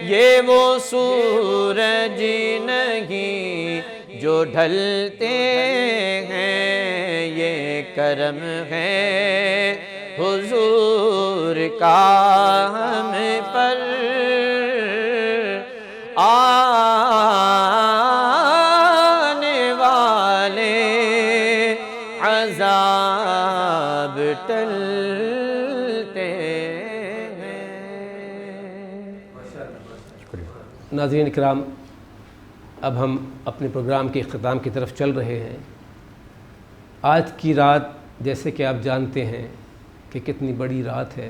یہ وہ سورج نہیں جو ڈھلتے ہیں۔ یہ کرم ہے حضور کا ہم پر، آنے والے عذاب ٹلتے ہیں۔ ناظرین کرام، اب ہم اپنے پروگرام کے اختتام کی طرف چل رہے ہیں۔ آج کی رات جیسے کہ آپ جانتے ہیں کہ کتنی بڑی رات ہے۔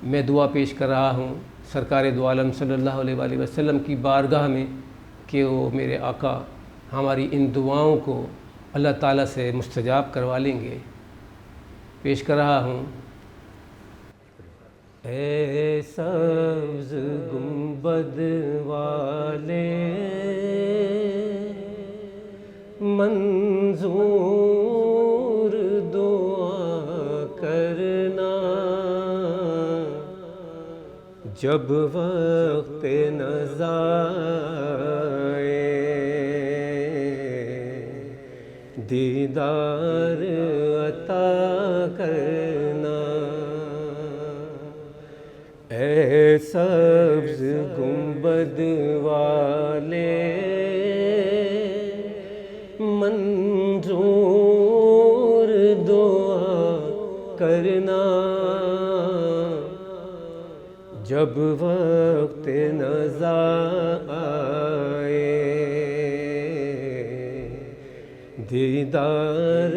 میں دعا پیش کر رہا ہوں سرکار دو عالم صلی اللہ علیہ وآلہ وسلم کی بارگاہ میں کہ وہ میرے آقا ہماری ان دعاؤں کو اللہ تعالیٰ سے مستجاب کروا لیں گے۔ پیش کر رہا ہوں۔ اے سبز گنبد والے منظور دعا کرنا، جب وقت نزا آئے دیدار عطا کرنا۔ اے سبز گنبد والے منظور دعا کرنا، جب وقت نزا آئے دیدار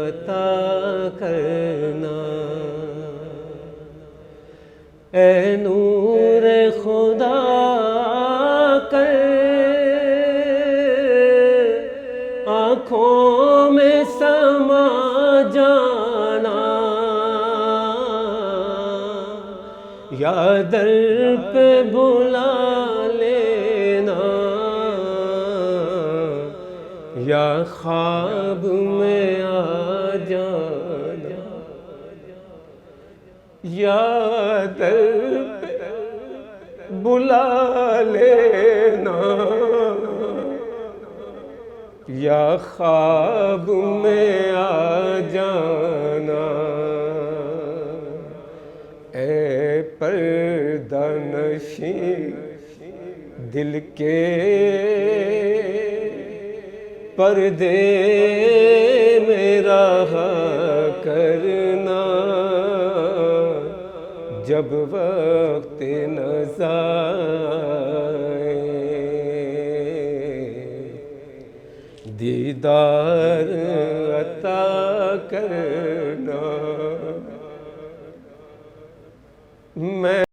عطا کرنا۔ اے نور خدا کر آنکھوں میں سما جانا، یا در پہ بلا لینا، یا خواب میں آ جانا، یا در پہ بلا لینا، یا خواب میں آ جانا، اے پردہ نشین دل کے پردے میں رہا کرنا، جب وقت نزا دیدار عطا کرنا۔ میں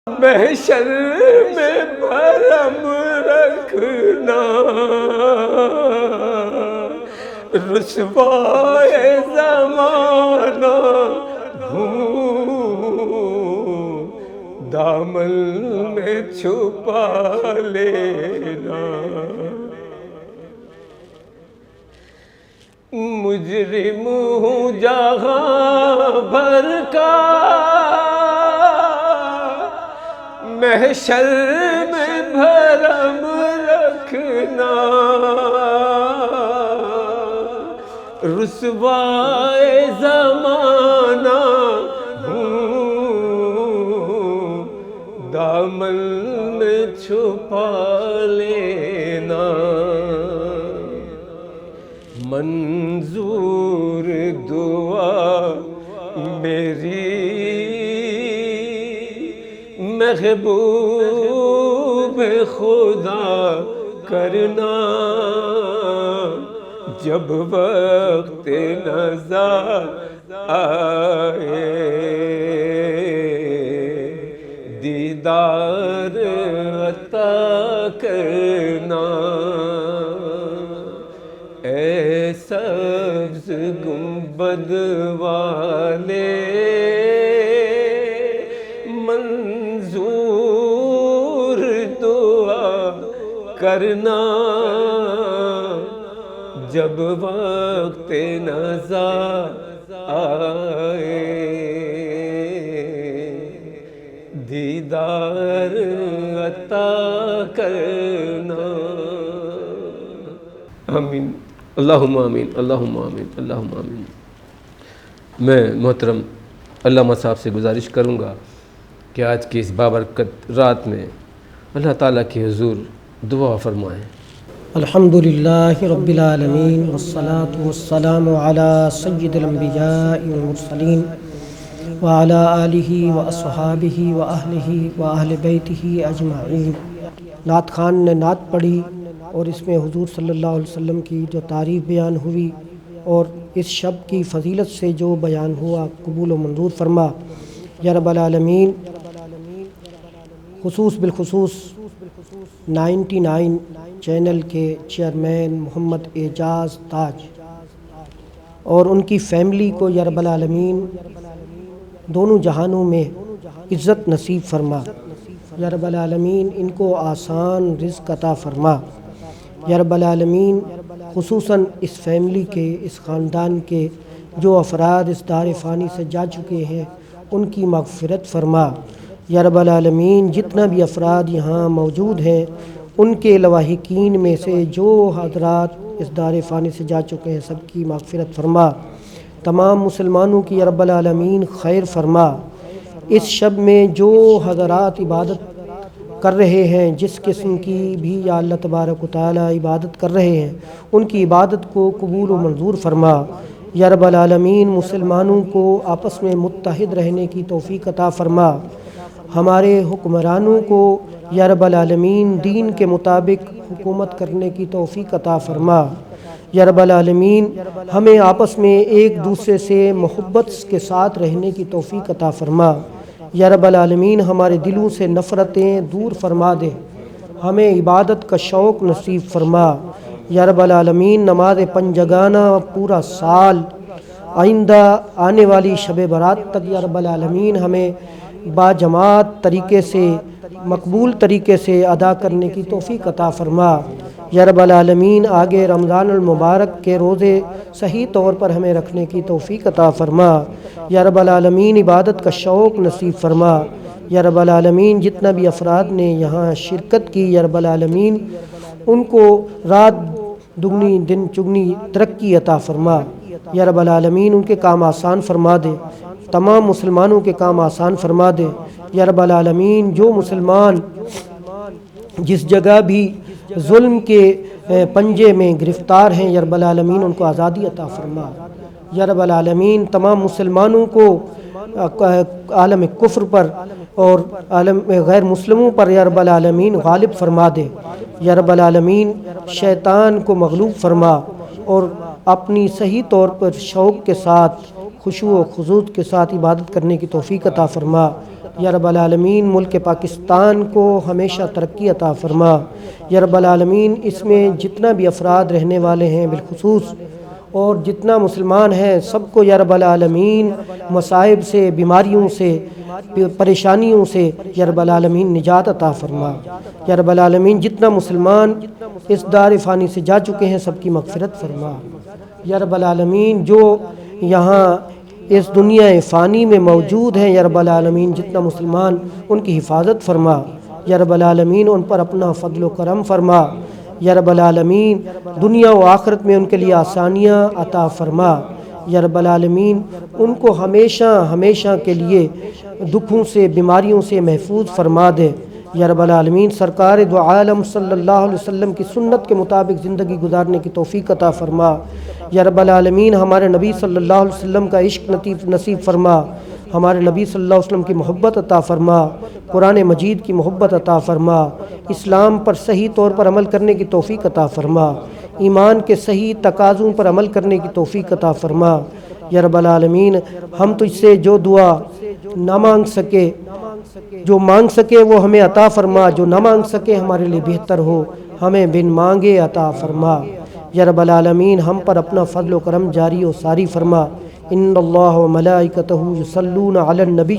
محشر میں بھرم رکھنا، رسوائے زمانہ ہوں، دامن میں چھپا لینا، مجرم ہوں جہاں بھر کا، محشر میں بھرم رکھنا، رسوائے زمانہ ہوں، دامن میں چھپا لینا، منظور دعا میری محبوب خدا کرنا، جب وقت نزا آئے دیدار عطا کرنا، اے سبز گنبد والے منظور دعا کرنا، جب وقت نزا آئے دیدار عطا کرنا۔ آمین، اللہم آمین، اللہم آمین، اللہم آمین۔ میں محترم علامہ صاحب سے گزارش کروں گا کہ آج کی اس بابرکت رات میں اللہ تعالیٰ کے حضور دعا فرمائیں۔ الحمدللہ رب العالمین والصلاة والسلام علی سید الانبیاء والمرسلین وعلی آلہ واصحابہ واہلہ واہل بیتہ اجمعین۔ نعت خان نے نعت پڑھی اور اس میں حضور صلی اللہ علیہ وسلم کی جو تعریف بیان ہوئی اور اس شب کی فضیلت سے جو بیان ہوا قبول و منظور فرما یا رب العالمین۔ بالخصوص 99 چینل کے چیئرمین محمد اعجاز تاج اور ان کی فیملی کو یا رب العالمین دونوں جہانوں میں عزت نصیب فرما۔ یا رب العالمین ان کو آسان رزق عطا فرما۔ یا رب العالمین خصوصاً اس فیملی کے، اس خاندان کے جو افراد اس دار فانی سے جا چکے ہیں ان کی مغفرت فرما۔ یا رب العالمین جتنا بھی افراد یہاں موجود ہیں ان کے لواحقین میں سے جو حضرات اس دار فانی سے جا چکے ہیں سب کی مغفرت فرما۔ تمام مسلمانوں کی یا رب العالمین خیر فرما۔ اس شب میں جو حضرات عبادت کر رہے ہیں، جس قسم کی بھی یا اللہ تبارک و تعالی عبادت کر رہے ہیں، ان کی عبادت کو قبول و منظور فرما۔ یا رب العالمین مسلمانوں کو آپس میں متحد رہنے کی توفیق عطا فرما۔ ہمارے حکمرانوں کو یا رب العالمین دین کے مطابق حکومت کرنے کی توفیق عطا فرما۔ یا رب العالمین ہمیں آپس میں ایک دوسرے سے محبت کے ساتھ رہنے کی توفیق عطا فرما۔ یا رب العالمین ہمارے دلوں سے نفرتیں دور فرما دے، ہمیں عبادت کا شوق نصیب فرما۔ یا رب العالمین نماز پنجگانہ پورا سال، آئندہ آنے والی شب برات تک یا رب العالمین ہمیں باجماعت طریقے سے، مقبول طریقے سے ادا کرنے کی توفیق عطا فرما۔ یا رب العالمین آگے رمضان المبارک کے روزے صحیح طور پر ہمیں رکھنے کی توفیق عطا فرما۔ یا رب العالمین عبادت کا شوق نصیب فرما۔ یا رب العالمین جتنا بھی افراد نے یہاں شرکت کی یا رب العالمین ان کو رات دگنی دن چگنی ترقی عطا فرما۔ یا رب العالمین ان کے کام آسان فرما دے، تمام مسلمانوں کے کام آسان فرما دے۔ یا رب العالمین جو مسلمان جس جگہ بھی ظلم کے پنجے میں گرفتار ہیں یا رب العالمین ان کو آزادی عطا فرما۔ یا رب العالمین تمام مسلمانوں کو عالم کفر پر اور عالم غیر مسلموں پر یا رب العالمین غالب فرما دے۔ یا رب العالمین شیطان کو مغلوب فرما اور اپنی صحیح طور پر شوق کے ساتھ، خشوع و خضوع کے ساتھ عبادت کرنے کی توفیق عطا فرما۔ یا رب العالمین ملک پاکستان کو ہمیشہ ترقی عطا فرما۔ یا رب العالمین اس میں جتنا بھی افراد رہنے والے ہیں بالخصوص اور جتنا مسلمان ہیں سب کو یا رب العالمین مصائب سے، بیماریوں سے، پریشانیوں سے یا رب العالمین نجات عطا فرما۔ یا رب العالمین جتنا مسلمان اس دار فانی سے جا چکے ہیں سب کی مغفرت فرما۔ یا رب العالمین جو یہاں اس دنیا فانی میں موجود ہیں یا رب العالمین جتنا مسلمان ان کی حفاظت فرما۔ یا رب العالمین ان پر اپنا فضل و کرم فرما۔ یا رب العالمین دنیا و آخرت میں ان کے لیے آسانیاں عطا فرما۔ یا رب العالمین ان کو ہمیشہ ہمیشہ کے لیے دکھوں سے، بیماریوں سے محفوظ فرما دے۔ یا رب العالمین سرکار دو عالم صلی اللہ علیہ وسلم کی سنت کے مطابق زندگی گزارنے کی توفیق عطا فرما۔ یا رب العالمین ہمارے نبی صلی اللہ علیہ وسلم کا عشق نصیب فرما، ہمارے نبی صلی اللہ علیہ وسلم کی محبت عطا فرما، قرآن مجید کی محبت عطا فرما، اسلام پر صحیح طور پر عمل کرنے کی توفیق عطا فرما، ایمان کے صحیح تقاضوں پر عمل کرنے کی توفیق عطا فرما۔ یا رب العالمین ہم تجھ سے جو دعا نہ مانگ سکے، جو مانگ سکے وہ ہمیں عطا فرما، جو نہ مانگ سکے ہمارے لیے بہتر ہو ہمیں بن مانگے عطا فرما۔ یا رب العالمین ہم پر اپنا فضل و کرم جاری و ساری فرما۔ ان اللہ و ملائکتہ یصلون علی النبی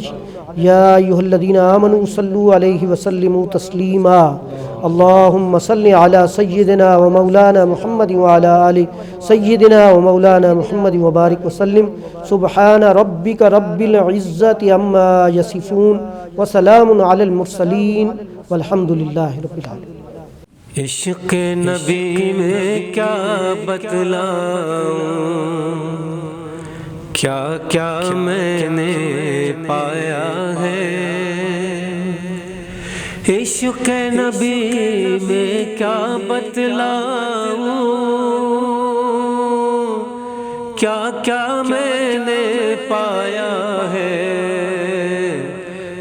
یا ایھا الذین آمنوا صلوا علیہ وسلموا تسلیما۔ اللہم صل علی سیدنا و مولانا محمد وعلی آل سیدنا و مولانا محمد وبارک وسلم۔ سبحان ربک رب العزت عما یصفون وسلام علی المرسلین والحمد للہ رب العالمین۔ عشق نبی میں کیا بتلاؤں، کیا کیا میں نے پایا ہے۔ عشق نبی میں کیا بتلاؤں، کیا کیا میں نے پایا ہے۔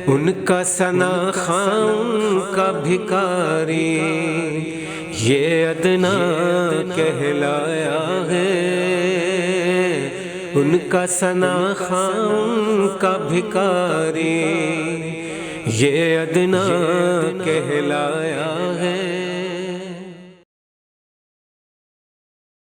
ان کا ثنا خواں، ان کا بھکاری یہ ادنا کہلایا ہے۔ ان کا ثنا خواں، ان کا بھکاری یہ ادنا کہلایا ہے،